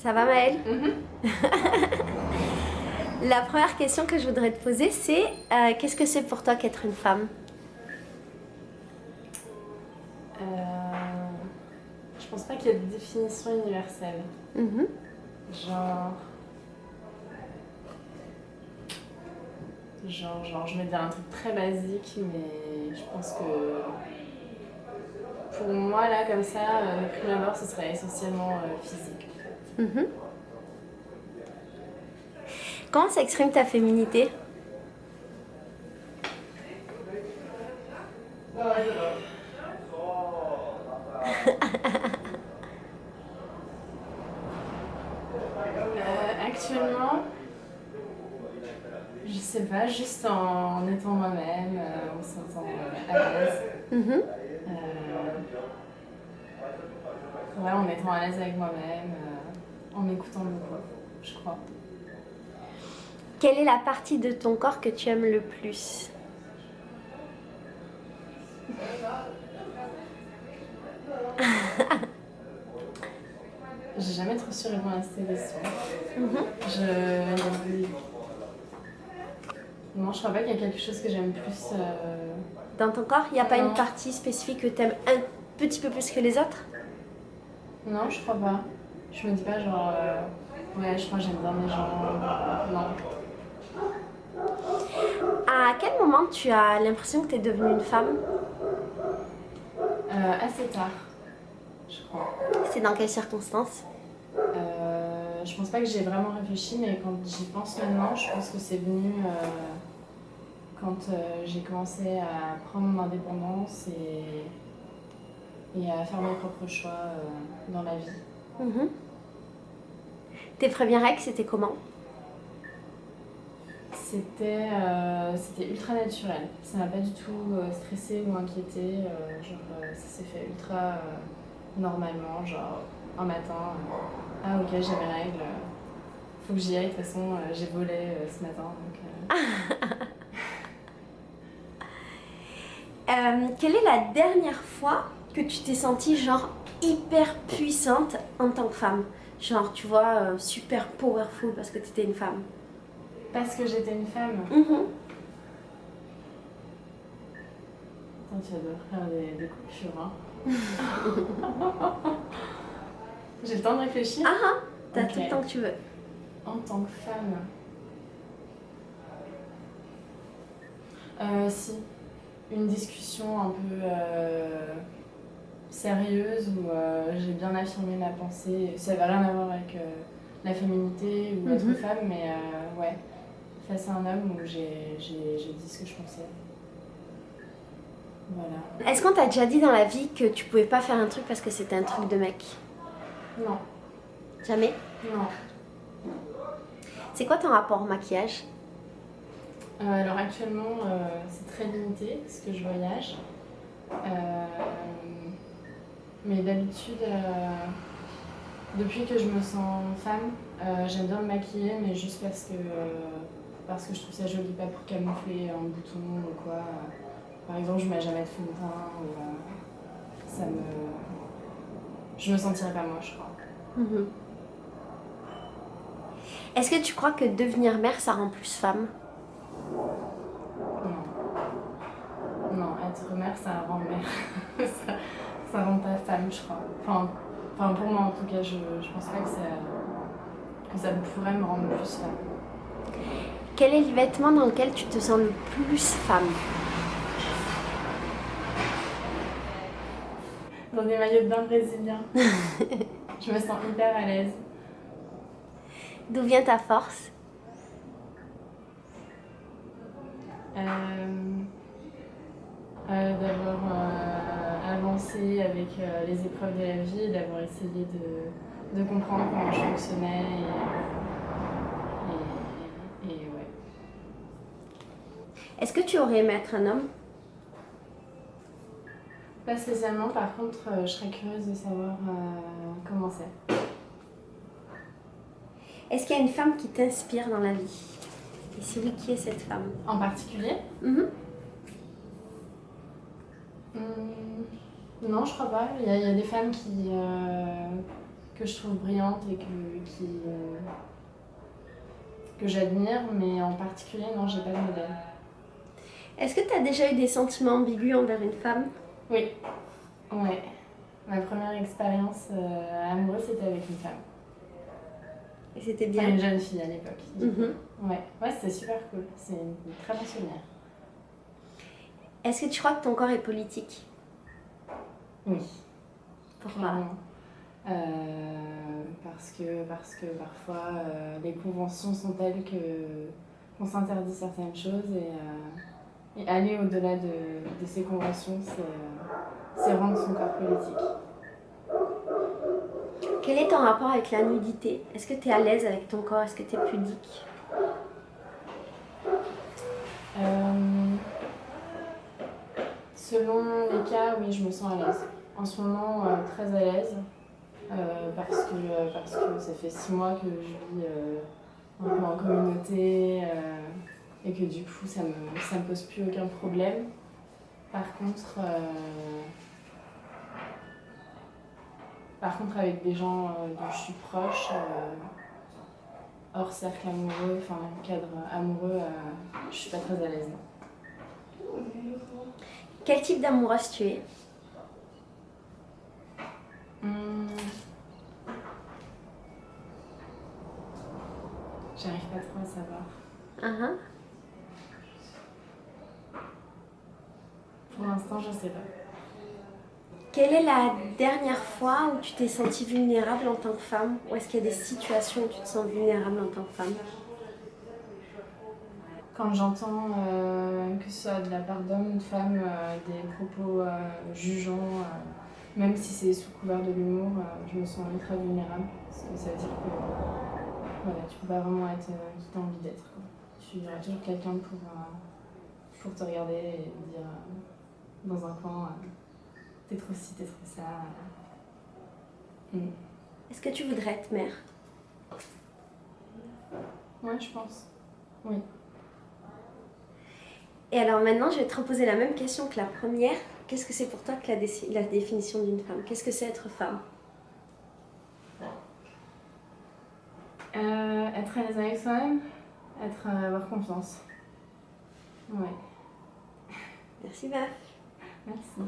Ça va Maëlle? Mhm. La première question que je voudrais te poser, c'est qu'est-ce que c'est pour toi qu'être une femme? Je pense pas qu'il y ait de définition universelle. Mhm. Je vais dire un truc très basique, mais je pense que pour moi, là, comme ça, de prime abord, ce serait essentiellement physique. Mhm. Comment s'exprime ta féminité? Actuellement, je sais pas, juste en étant moi-même, en se sentant à l'aise. Mhm. Ouais, en étant à l'aise avec moi-même, en m'écoutant beaucoup, je crois. Quelle est la partie de ton corps que tu aimes le plus? J'ai jamais trop su répondre à cette question. Mhm. Non, je crois pas qu'il y a quelque chose que j'aime plus. Dans ton corps, il n'y a pas Non. une partie spécifique que tu aimes un petit peu plus que les autres? Non, je crois pas. Je me dis pas genre. Ouais, je crois que j'aime bien mes jambes. Non. À quel moment tu as l'impression que tu es devenue une femme? Assez tard, je crois. C'est dans quelles circonstances? Je pense pas que j'ai vraiment réfléchi, mais quand j'y pense maintenant, je pense que c'est venu quand j'ai commencé à prendre mon indépendance et à faire mes propres choix dans la vie. Mhm. Tes premières règles, c'était comment? C'était ultra naturel. Ça m'a pas du tout stressé ou inquiété. Ça s'est fait ultra normalement. Genre, un matin, ah ok, j'ai mes règles. Faut que j'y aille. De toute façon, j'ai volé ce matin. Quelle est la dernière fois que tu t'es sentie genre hyper puissante en tant que femme? Genre, tu vois, super powerful parce que tu étais une femme. Parce que j'étais une femme. Mhm. Attends, tu vas devoir faire des coupures. Hein. J'ai le temps de réfléchir. Ah ah, t'as Ok. tout le temps que tu veux. En tant que femme. Si. Une discussion un peu sérieuse où j'ai bien affirmé ma pensée. Ça n'avait rien à voir avec la féminité ou être femme, mais ouais, face à un homme où j'ai dit ce que je pensais. Voilà. Est-ce qu'on t'a déjà dit dans la vie que tu pouvais pas faire un truc parce que c'était un truc de mec? Non, Jamais? non. C'est quoi ton rapport au maquillage? Alors actuellement, c'est très limité parce que je voyage. Mais d'habitude, depuis que je me sens femme, j'aime bien me maquiller, mais juste parce que je trouve ça joli, pas pour camoufler un bouton ou quoi. Par exemple, je mets jamais de fond de teint ou je me sentirais pas moi, je crois. Mhm. Est-ce que tu crois que devenir mère, ça rend plus femme? Non. Non, être mère, ça rend mère. ça rend pas femme, je crois. Enfin, pour moi en tout cas, je pense pas que ça pourrait me rendre plus femme. Quel est le vêtement dans lequel tu te sens le plus femme? Dans des maillots de bain brésiliens. Je me sens hyper à l'aise. D'où vient ta force? D'avoir avancé avec les épreuves de la vie, d'avoir essayé de comprendre comment je fonctionnais et ouais. Est-ce que tu aurais aimé être un homme? Pas spécialement, par contre, je serais curieuse de savoir comment c'est. Est-ce qu'il y a une femme qui t'inspire dans la vie? Et si oui, qui est cette femme? En particulier Non, je crois pas. Il y a des femmes que je trouve brillante et que j'admire, mais en particulier, non, j'ai pas de modèle. Est-ce que tu as déjà eu des sentiments ambigus envers une femme? Oui, ouais. Ma première expérience amoureuse, c'était avec une femme. Et c'était Enfin, bien? une jeune fille à l'époque. Mhm. Ouais, c'était super cool. C'est une très bon souvenir. Est-ce que tu crois que ton corps est politique? Oui, Pourquoi? clairement. Parce que parfois les conventions sont telles qu'on s'interdit certaines choses et aller au-delà de ces conventions, c'est rendre son corps politique. Quel est ton rapport avec la nudité? Est-ce que tu es à l'aise avec ton corps? Est-ce que tu es pudique? Selon les cas, oui, je me sens à l'aise. En ce moment, très à l'aise. Parce que ça fait 6 mois que je vis un peu en communauté et que du coup ça me pose plus aucun problème. Par contre avec des gens dont je suis proche, hors cercle amoureux, enfin cadre amoureux, je suis pas très à l'aise. Quel type d'amoureuse tu es? J'arrive pas trop à savoir. Uh-huh. Pour l'instant, je sais pas. Quelle est la dernière fois où tu t'es sentie vulnérable en tant que femme? Ou est-ce qu'il y a des situations où tu te sens vulnérable en tant que femme? Quand j'entends, que ce soit de la part d'hommes ou de femmes, des propos jugeants, même si c'est sous couvert de l'humour, je me sens ultra vulnérable. Parce que ça veut dire que voilà, tu peux pas vraiment être qui t'as envie d'être. Tu auras toujours quelqu'un pour te regarder et dire dans un coin, t'es trop ci, t'es trop ça. Est-ce que tu voudrais être mère? Ouais, je pense. Oui. Et alors maintenant, je vais te reposer la même question que la première. Qu'est-ce que c'est pour toi que la définition d'une femme? Qu'est-ce que c'est être femme? Être à l'aise avec soi-même, avoir confiance. Ouais. Merci Baf. Merci.